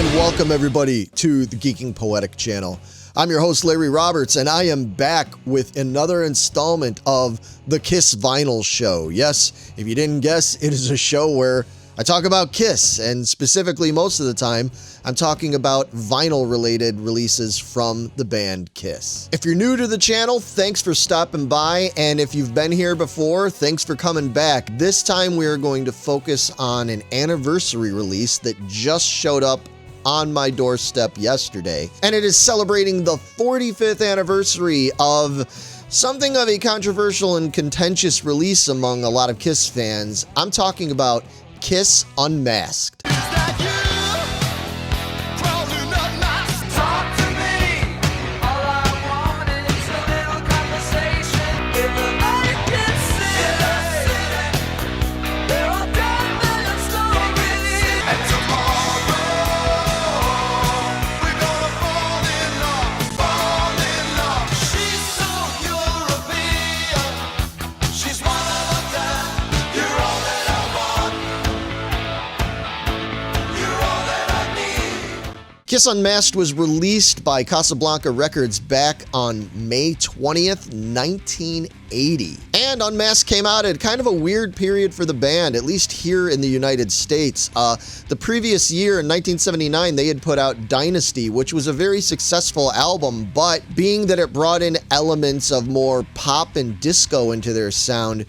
And welcome everybody to the Geeking Poetic channel. I'm your host Larry Roberts, and I am back with another installment of the KISS Vinyl Show. Yes, if you didn't guess, it is a show where I talk about KISS, and specifically most of the time, I'm talking about vinyl-related releases from the band KISS. If you're new to the channel, thanks for stopping by, and if you've been here before, thanks for coming back. This time we are going to focus on an anniversary release that just showed up on my doorstep yesterday, and it is celebrating the 45th anniversary of something of a controversial and contentious release among a lot of KISS fans. I'm talking about KISS Unmasked. KISS Unmasked was released by Casablanca Records back on May 20th, 1980. And Unmasked came out at kind of a weird period for the band, at least here in the United States. The previous year, in 1979, they had put out Dynasty, which was a very successful album, but being that it brought in elements of more pop and disco into their sound,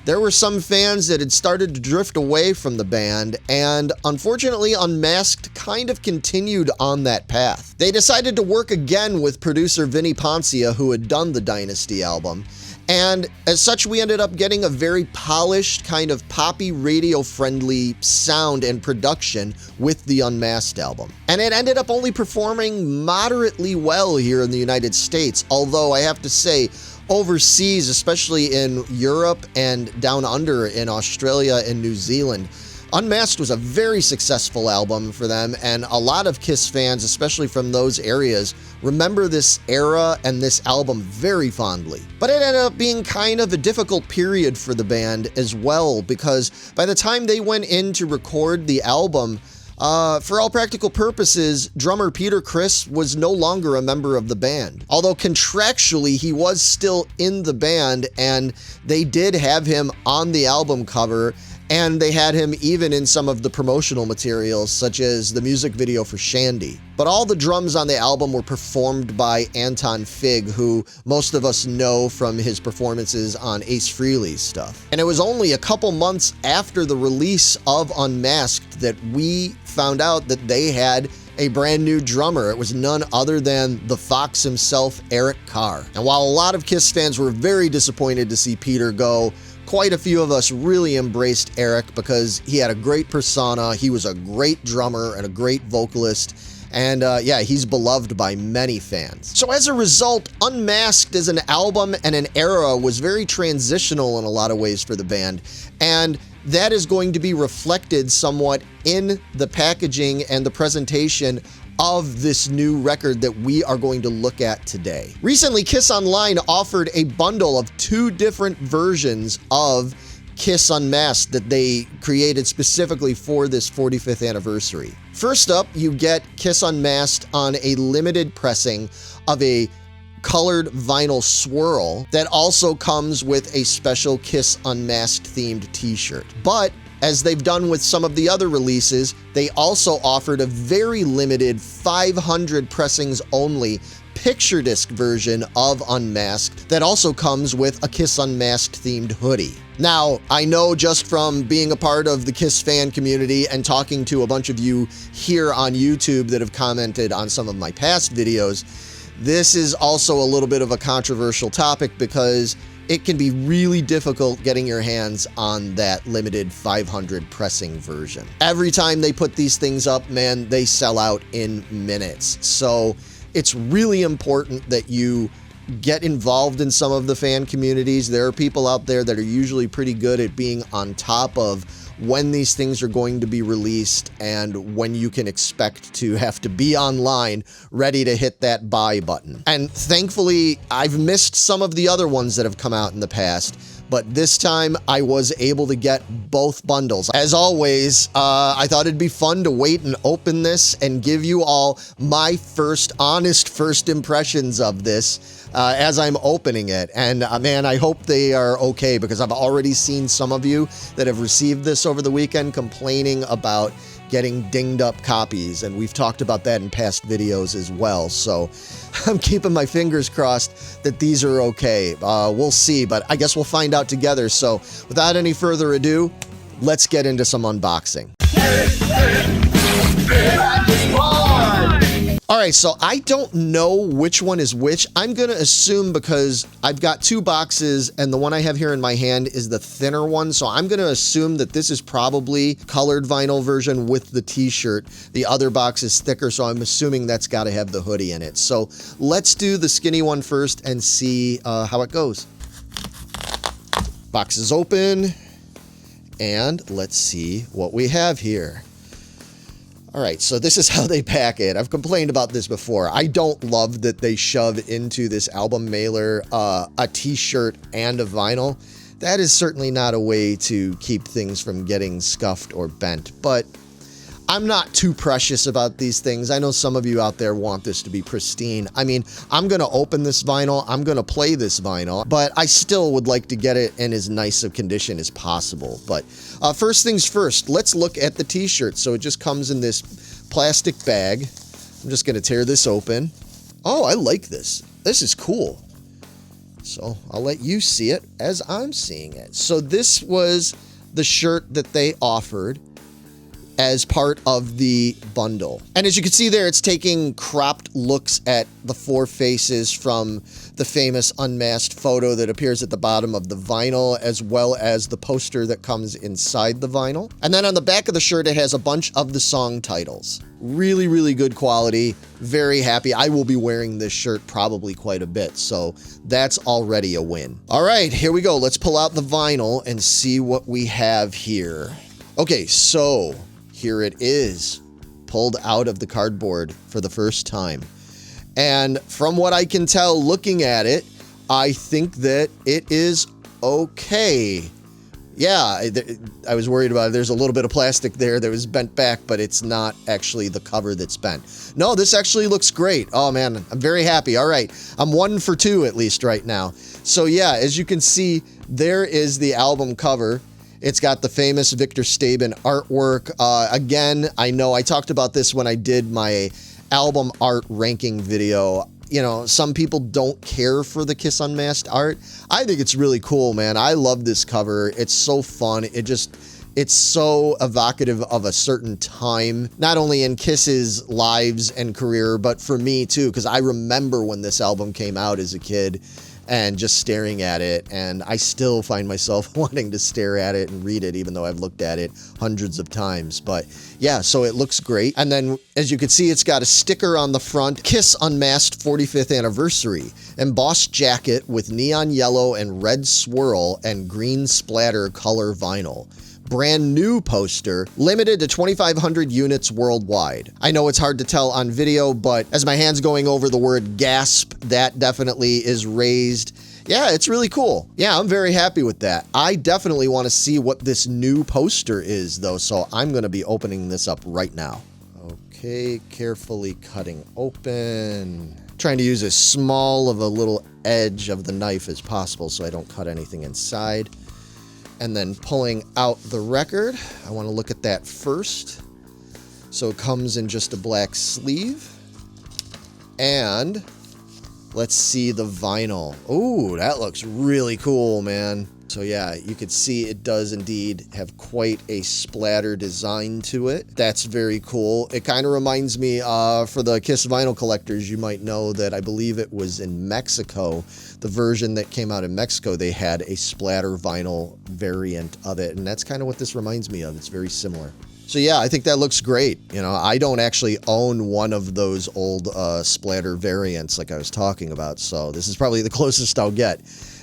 there were some fans that had started to drift away from the band, and unfortunately Unmasked kind of continued on that path. They decided to work again with producer Vinnie Poncia, who had done the Dynasty album, and as such we ended up getting a very polished, kind of poppy, radio-friendly sound and production with the Unmasked album. And it ended up only performing moderately well here in the United States, although I have to say, overseas, especially in Europe and down under in Australia and New Zealand, Unmasked was a very successful album for them, and a lot of KISS fans, especially from those areas, remember this era and this album very fondly. But it ended up being kind of a difficult period for the band as well, because by the time they went in to record the album, for all practical purposes, drummer Peter Criss was no longer a member of the band. Although contractually he was still in the band, and they did have him on the album cover, and they had him even in some of the promotional materials, such as the music video for Shandy. But all the drums on the album were performed by Anton Fig, who most of us know from his performances on Ace Frehley's stuff. And it was only a couple months after the release of Unmasked that we found out that they had a brand new drummer. It was none other than the Fox himself, Eric Carr. And while a lot of KISS fans were very disappointed to see Peter go, quite a few of us really embraced Eric because he had a great persona, he was a great drummer and a great vocalist, and yeah, he's beloved by many fans. So as a result, Unmasked as an album and an era was very transitional in a lot of ways for the band, and that is going to be reflected somewhat in the packaging and the presentation of this new record that we are going to look at today. Recently, KISS Online offered a bundle of 2 different versions of KISS Unmasked that they created specifically for this 45th anniversary. First up, you get KISS Unmasked on a limited pressing of a colored vinyl swirl that also comes with a special KISS Unmasked themed t-shirt. But as they've done with some of the other releases, they also offered a very limited 500 pressings only picture disc version of Unmasked that also comes with a KISS Unmasked themed hoodie. Now, I know just from being a part of the KISS fan community and talking to a bunch of you here on YouTube that have commented on some of my past videos, this is also a little bit of a controversial topic because it can be really difficult getting your hands on that limited 500 pressing version. Every time they put these things up, man, they sell out in minutes. So it's really important that you get involved in some of the fan communities. There are people out there that are usually pretty good at being on top of when these things are going to be released and when you can expect to have to be online ready to hit that buy button. And thankfully, I've missed some of the other ones that have come out in the past, but this time I was able to get both bundles. As always, I thought it'd be fun to wait and open this and give you all my honest first impressions of this as I'm opening it. And man, I hope they are okay, because I've already seen some of you that have received this over the weekend complaining about getting dinged up copies, and we've talked about that in past videos as well. So I'm keeping my fingers crossed that these are okay. We'll see, but I guess we'll find out together. So without any further ado, let's get into some unboxing. All right, so I don't know which one is which. I'm gonna assume, because I've got two boxes and the one I have here in my hand is the thinner one, so I'm gonna assume that this is probably colored vinyl version with the t-shirt. The other box is thicker, so I'm assuming that's gotta have the hoodie in it. So let's do the skinny one first and see how it goes. Box is open, and let's see what we have here. All right, so this is how they pack it. I've complained about this before. I don't love that they shove into this album mailer a t-shirt and a vinyl. That is certainly not a way to keep things from getting scuffed or bent, but I'm not too precious about these things. I know some of you out there want this to be pristine. I mean, I'm gonna open this vinyl, I'm gonna play this vinyl, but I still would like to get it in as nice a condition as possible. But first things first, let's look at the t-shirt. So it just comes in this plastic bag. I'm just gonna tear this open. Oh, I like this. This is cool. So I'll let you see it as I'm seeing it. So this was the shirt that they offered as part of the bundle. And as you can see there, it's taking cropped looks at the four faces from the famous unmasked photo that appears at the bottom of the vinyl, as well as the poster that comes inside the vinyl. And then on the back of the shirt, it has a bunch of the song titles. Really, really good quality. Very happy. I will be wearing this shirt probably quite a bit, so that's already a win. All right, here we go. Let's pull out the vinyl and see what we have here. Okay, so here it is, pulled out of the cardboard for the first time. And from what I can tell looking at it, I think that it is okay. Yeah, I was worried about it. There's a little bit of plastic there that was bent back, but it's not actually the cover that's bent. No, this actually looks great. Oh man, I'm very happy. All right, I'm 1 for 2 at least right now. So yeah, as you can see, there is the album cover. It's got the famous Victor Staben artwork. Again, I know I talked about this when I did my album art ranking video. You know, some people don't care for the KISS Unmasked art. I think it's really cool, man. I love this cover. It's so fun. It's so evocative of a certain time, not only in KISS's lives and career, but for me too, because I remember when this album came out as a kid and just staring at it, and I still find myself wanting to stare at it and read it, even though I've looked at it hundreds of times. But yeah, so it looks great. And then, as you can see, it's got a sticker on the front, KISS Unmasked 45th Anniversary, embossed jacket with neon yellow and red swirl and green splatter color vinyl. Brand new poster, limited to 2,500 units worldwide. I know it's hard to tell on video, but as my hand's going over the word gasp, that definitely is raised. Yeah, it's really cool. Yeah, I'm very happy with that. I definitely want to see what this new poster is though, so I'm going to be opening this up right now. Okay, carefully cutting open. Trying to use as small of a little edge of the knife as possible so I don't cut anything inside. And then pulling out the record, I want to look at that first. So it comes in just a black sleeve. And let's see the vinyl. Ooh, that looks really cool, man. So yeah, you can see it does indeed have quite a splatter design to it. That's very cool. It kind of reminds me, for the KISS vinyl collectors, you might know that I believe it was in Mexico. The version that came out in Mexico, they had a splatter vinyl variant of it, and that's kind of what this reminds me of. It's very similar. So yeah, I think that looks great. You know, I don't actually own one of those old splatter variants like I was talking about, so this is probably the closest I'll get.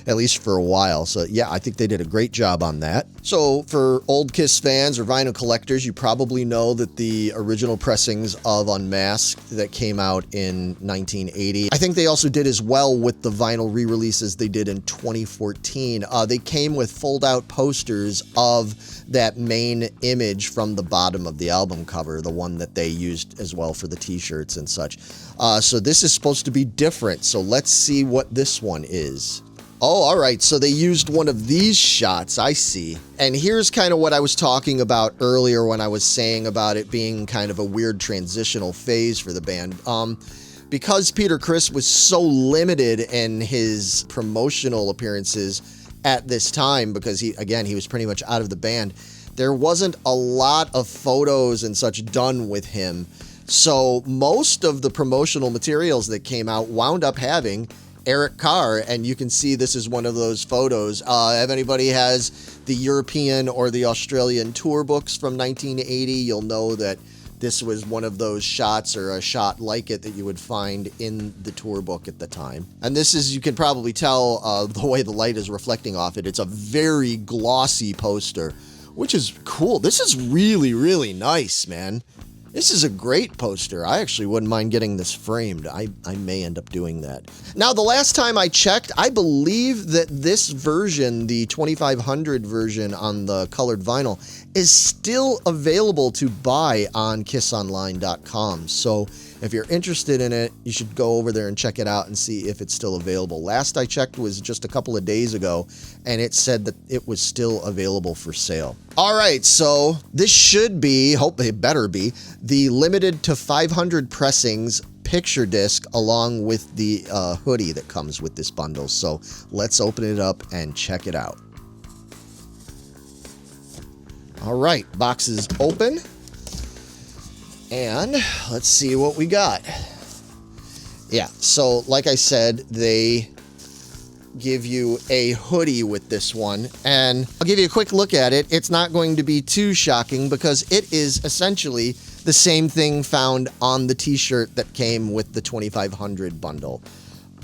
at least for a while. So yeah, I think they did a great job on that. So for old KISS fans or vinyl collectors, you probably know that the original pressings of Unmasked that came out in 1980, I think they also did as well with the vinyl re-releases they did in 2014. They came with fold-out posters of that main image from the bottom of the album cover, the one that they used as well for the t-shirts and such. So this is supposed to be different. So let's see what this one is. Oh, all right. So they used one of these shots. I see. And here's kind of what I was talking about earlier when I was saying about it being kind of a weird transitional phase for the band. Because Peter Criss was so limited in his promotional appearances at this time, because he was pretty much out of the band, there wasn't a lot of photos and such done with him. So most of the promotional materials that came out wound up having Eric Carr, and you can see this is one of those photos. If anybody has the European or the Australian tour books from 1980, you'll know that this was one of those shots, or a shot like it, that you would find in the tour book at the time. And this is, you can probably tell the way the light is reflecting off it, it's a very glossy poster, which is cool. This is really, really nice, man. This is a great poster. I actually wouldn't mind getting this framed. I may end up doing that. Now, the last time I checked, I believe that this version, the 2500 version on the colored vinyl, is still available to buy on kissonline.com. So if you're interested in it, you should go over there and check it out and see if it's still available. Last I checked was just a couple of days ago, and it said that it was still available for sale. All right, so this should be, hope it better be, the limited to 500 pressings picture disc along with the hoodie that comes with this bundle. So let's open it up and check it out. All right, box is open. And let's see what we got. Yeah, so like I said, they give you a hoodie with this one, and I'll give you a quick look at it. It's not going to be too shocking because it is essentially the same thing found on the t-shirt that came with the 2500 bundle,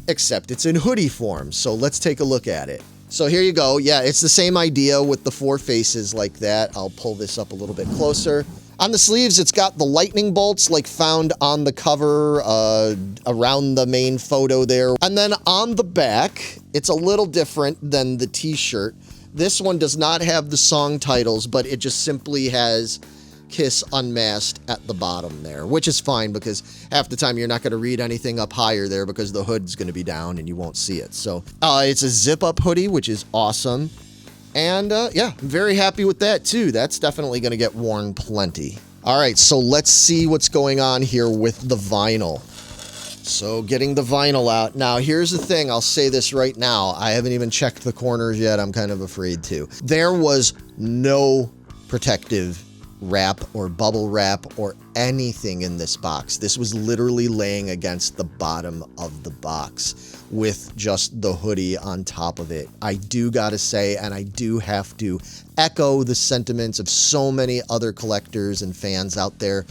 except it's in hoodie form. So let's take a look at it. So here you go. Yeah, it's the same idea with the four faces like that. I'll pull this up a little bit closer. On the sleeves, it's got the lightning bolts like found on the cover around the main photo there. And then on the back, it's a little different than the t-shirt. This one does not have the song titles, but it just simply has KISS Unmasked at the bottom there, which is fine because half the time you're not going to read anything up higher there because the hood's going to be down and you won't see it. So it's a zip-up hoodie, which is awesome. And yeah, I'm very happy with that too. That's definitely going to get worn plenty. All right, so let's see what's going on here with the vinyl. So getting the vinyl out. Now, here's the thing. I'll say this right now. I haven't even checked the corners yet. I'm kind of afraid to. There was no protective wrap or bubble wrap or anything in this box. This was literally laying against the bottom of the box with just the hoodie on top of it. I do gotta say, and I do have to echo the sentiments of so many other collectors and fans out there,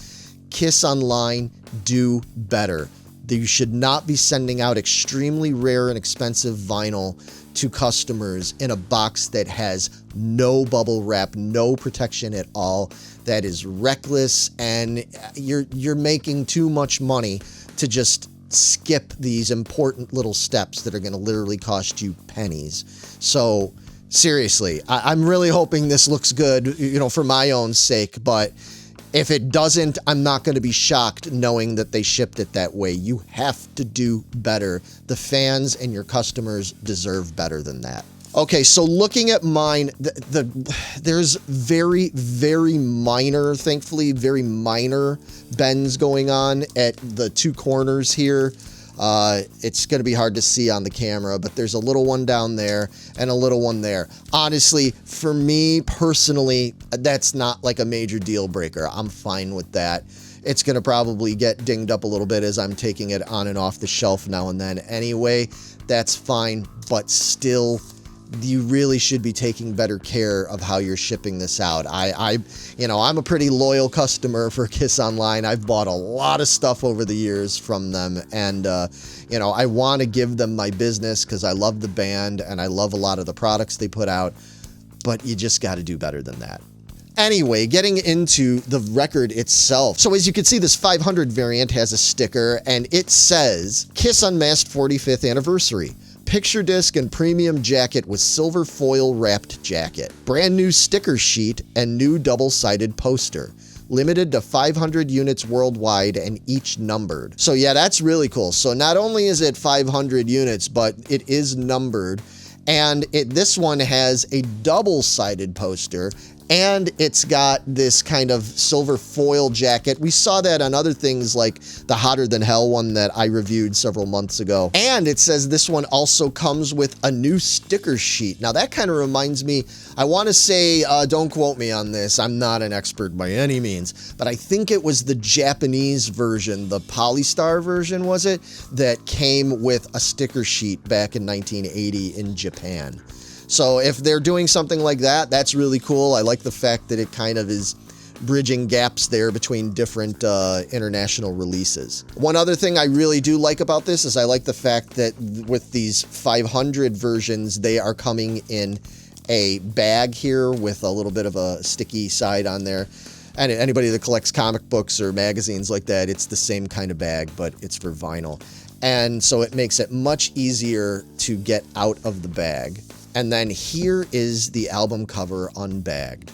KISS Online, do better. You should not be sending out extremely rare and expensive vinyl to customers in a box that has no bubble wrap, no protection at all. That is reckless, and you're making too much money to just skip these important little steps that are going to literally cost you pennies. So seriously, I'm really hoping this looks good, you know, for my own sake, but if it doesn't, I'm not going to be shocked knowing that they shipped it that way. You have to do better. The fans and your customers deserve better than that. Okay, so looking at mine, there's very, very minor, thankfully, very minor bends going on at the two corners here. It's going to be hard to see on the camera, but there's a little one down there and a little one there. Honestly, for me personally, that's not like a major deal breaker. I'm fine with that. It's going to probably get dinged up a little bit as I'm taking it on and off the shelf now and then anyway. That's fine, but still, you really should be taking better care of how you're shipping this out. I'm a pretty loyal customer for KISS Online. I've bought a lot of stuff over the years from them, and I want to give them my business because I love the band and I love a lot of the products they put out, but you just got to do better than that. Anyway, getting into the record itself. So as you can see, this 500 variant has a sticker, and it says, KISS Unmasked 45th Anniversary. Picture disc and premium jacket with silver foil wrapped jacket. Brand new sticker sheet and new double-sided poster. Limited to 500 units worldwide and each numbered. So yeah, that's really cool. So not only is it 500 units, but it is numbered. And this one has a double-sided poster, and it's got this kind of silver foil jacket. We saw that on other things like the Hotter Than Hell one that I reviewed several months ago. And it says this one also comes with a new sticker sheet. Now that kind of reminds me, I want to say, don't quote me on this, I'm not an expert by any means, but I think it was the Japanese version, the Polystar version, was it, that came with a sticker sheet back in 1980 in Japan. So if they're doing something like that, that's really cool. I like the fact that it kind of is bridging gaps there between different international releases. One other thing I really do like about this is I like the fact that with these 500 versions, they are coming in a bag here with a little bit of a sticky side on there. And anybody that collects comic books or magazines like that, it's the same kind of bag, but it's for vinyl. And so it makes it much easier to get out of the bag. And then here is the album cover unbagged.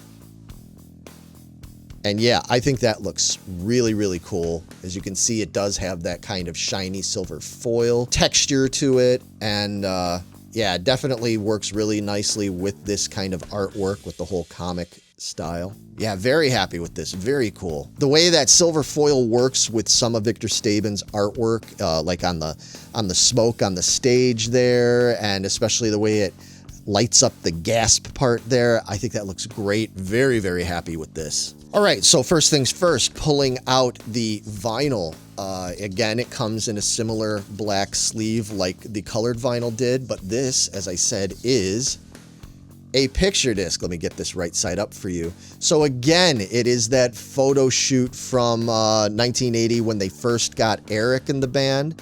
And yeah, I think that looks really, really cool. As you can see, it does have that kind of shiny silver foil texture to it. And yeah, it definitely works really nicely with this kind of artwork with the whole comic style. Yeah, very happy with this. Very cool. The way that silver foil works with some of Victor Staben's artwork, like on the smoke on the stage there, and especially the way it lights up the gasp part there. I think that looks great. Very, very happy with this. All right, so first things first, pulling out the vinyl. Again, it comes in a similar black sleeve like the colored vinyl did, but this, as I said, is a picture disc. Let me get this right side up for you. So again, it is that photo shoot from 1980 when they first got Eric in the band.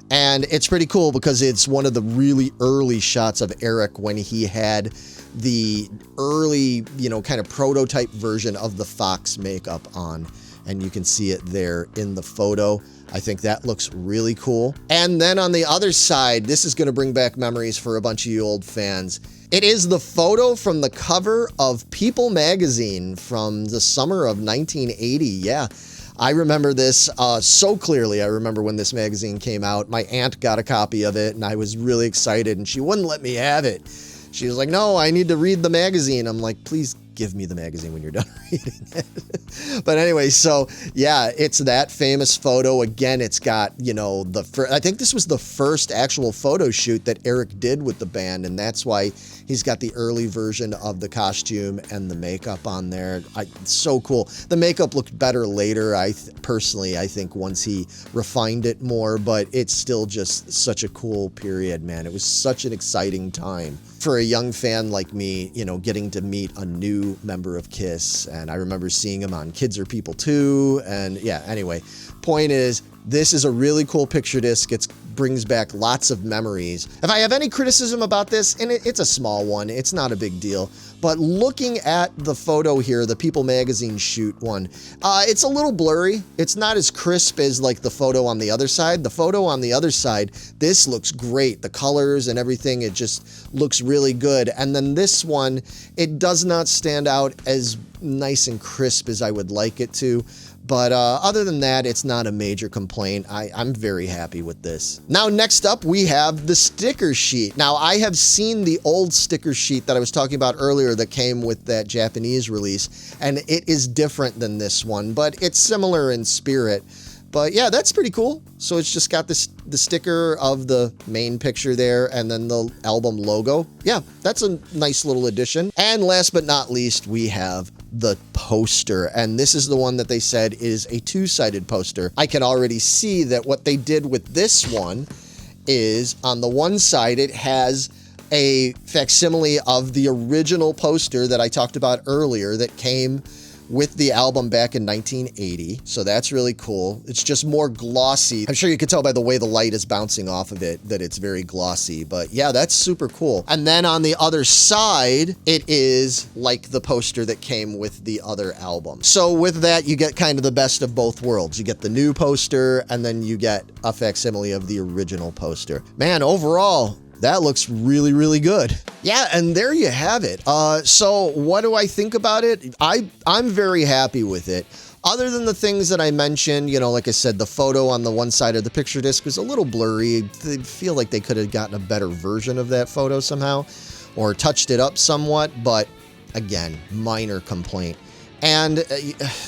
And it's pretty cool because it's one of the really early shots of Eric when he had the early, kind of prototype version of the Fox makeup on. And you can see it there in the photo. I think that looks really cool. And then on the other side, this is going to bring back memories for a bunch of you old fans. It is the photo from the cover of People magazine from the summer of 1980. Yeah. I remember this so clearly. I remember when this magazine came out. My aunt got a copy of it, and I was really excited, and she wouldn't let me have it. She was like, no, I need to read the magazine. I'm like, please give me the magazine when you're done reading it. But anyway, so yeah, it's that famous photo. Again, it's got, I think this was the first actual photo shoot that Eric did with the band, and that's why he's got the early version of the costume and the makeup on there. So cool. The makeup looked better later, personally, I think, once he refined it more, but it's still just such a cool period, man. It was such an exciting time for a young fan like me, getting to meet a new member of KISS. And I remember seeing him on Kids Are People Too. And yeah, anyway, point is, this is a really cool picture disc. It brings back lots of memories. If I have any criticism about this, and it's a small one, it's not a big deal, but looking at the photo here, the People magazine shoot one, it's a little blurry. It's not as crisp as like the photo on the other side. The photo on the other side, this looks great. The colors and everything, it just looks really good. And then this one, it does not stand out as nice and crisp as I would like it to. But other than that, it's not a major complaint. I'm very happy with this. Now, next up, we have the sticker sheet. Now, I have seen the old sticker sheet that I was talking about earlier that came with that Japanese release, and it is different than this one, but it's similar in spirit. But yeah, that's pretty cool. So it's just got the sticker of the main picture there and then the album logo. Yeah, that's a nice little addition. And last but not least, we have the poster, and this is the one that they said is a two-sided poster. I can already see that what they did with this one is on the one side it has a facsimile of the original poster that I talked about earlier that came with the album back in 1980. So that's really cool. It's just more glossy. I'm sure you can tell by the way the light is bouncing off of it that it's very glossy, but yeah, that's super cool. And then on the other side, it is like the poster that came with the other album. So with that, you get kind of the best of both worlds. You get the new poster, and then you get a facsimile of the original poster. Man, overall, that looks really, really good. Yeah, and there you have it. So what do I think about it? I'm very happy with it. Other than the things that I mentioned, you know, like I said, the photo on the one side of the picture disc was a little blurry. I feel like they could have gotten a better version of that photo somehow or touched it up somewhat, but again, minor complaint. And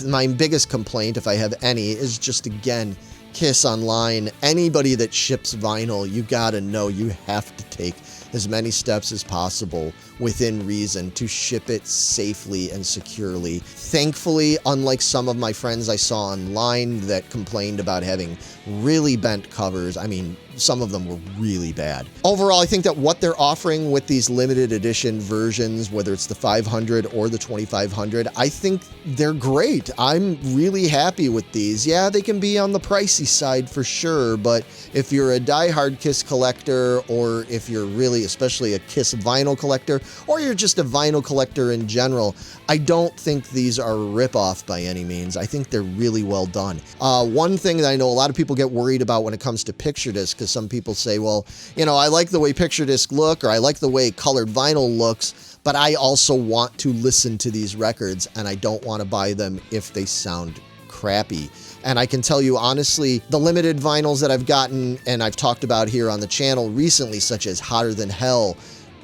my biggest complaint, if I have any, is just, again, KISS Online. Anybody that ships vinyl, you gotta know you have to take as many steps as possible within reason to ship it safely and securely. Thankfully, unlike some of my friends I saw online that complained about having really bent covers, I mean, some of them were really bad. Overall, I think that what they're offering with these limited edition versions, whether it's the 500 or the 2500, I think they're great. I'm really happy with these. Yeah, they can be on the pricey side for sure, but if you're a diehard KISS collector, or if you're really, especially a KISS vinyl collector, or you're just a vinyl collector in general, I don't think these are a ripoff by any means. I think they're really well done. One thing that I know a lot of people get worried about when it comes to picture disc, because some people say, well, you know, I like the way picture disc look, or I like the way colored vinyl looks, but I also want to listen to these records, and I don't want to buy them if they sound crappy. And I can tell you honestly, the limited vinyls that I've gotten and I've talked about here on the channel recently, such as Hotter Than Hell,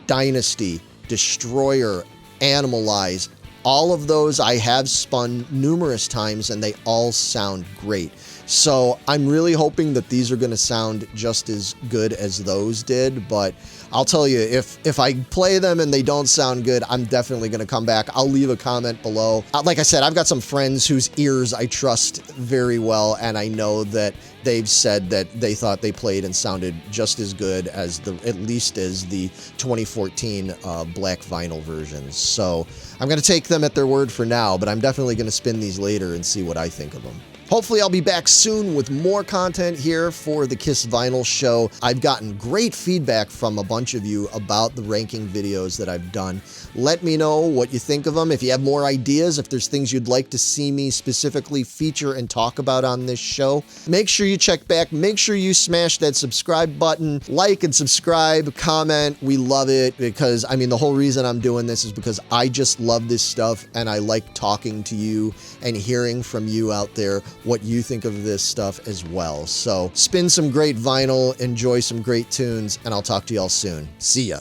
Dynasty, Destroyer, Animalize, all of those I have spun numerous times and they all sound great. So I'm really hoping that these are going to sound just as good as those did, but I'll tell you, if I play them and they don't sound good, I'm definitely going to come back. I'll leave a comment below. Like I said, I've got some friends whose ears I trust very well, and I know that they've said that they thought they played and sounded just as good as at least as the 2014 black vinyl versions. So I'm going to take them at their word for now, but I'm definitely going to spin these later and see what I think of them. Hopefully I'll be back soon with more content here for the KISS Vinyl Show. I've gotten great feedback from a bunch of you about the ranking videos that I've done. Let me know what you think of them. If you have more ideas, if there's things you'd like to see me specifically feature and talk about on this show, make sure you check back. Make sure you smash that subscribe button, like and subscribe, comment. We love it because, I mean, the whole reason I'm doing this is because I just love this stuff and I like talking to you and hearing from you out there what you think of this stuff as well. So spin some great vinyl, enjoy some great tunes, and I'll talk to y'all soon. See ya.